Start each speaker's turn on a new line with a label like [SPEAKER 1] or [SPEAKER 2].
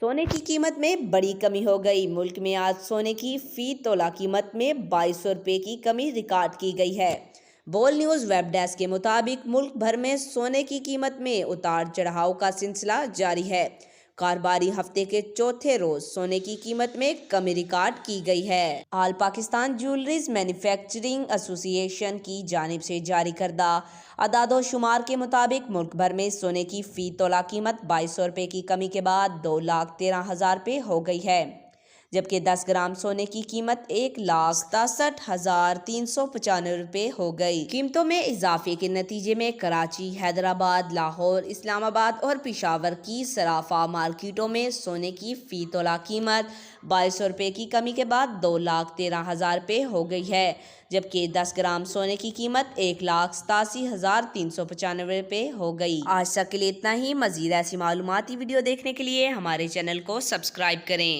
[SPEAKER 1] सोने की कीमत में बड़ी कमी हो गई। मुल्क में आज सोने की फी तोला कीमत में 2200 रुपये की कमी रिकॉर्ड की गई है। बोल न्यूज़ वेब डेस्क के मुताबिक मुल्क भर में सोने की कीमत में उतार चढ़ाव का सिलसिला जारी है। कारोबारी हफ्ते के चौथे रोज सोने की कीमत में कमी रिकॉर्ड की गई है। All Pakistan jewelleries manufacturing association की जानिब से जारी करदा अदादो शुमार के मुताबिक मुल्क भर में सोने की फी तोला कीमत 2200 रुपये की कमी के बाद 2,13,000 रुपये हो गई है, जबकि 10 ग्राम सोने की कीमत 1,67,395 रुपये हो गई। कीमतों में इजाफे के नतीजे में कराची, हैदराबाद, लाहौर, इस्लामाबाद और पेशावर की सराफा मार्केटों में सोने की फी तोला कीमत 2200 रुपये की कमी के बाद 2,13,000 रुपये हो गई है, जबकि 10 ग्राम सोने की कीमत 1,87,395 रुपये हो गई। आज तक के लिए इतना ही। मजीद ऐसी मालूमाती वीडियो देखने के लिए हमारे चैनल को सब्सक्राइब करें।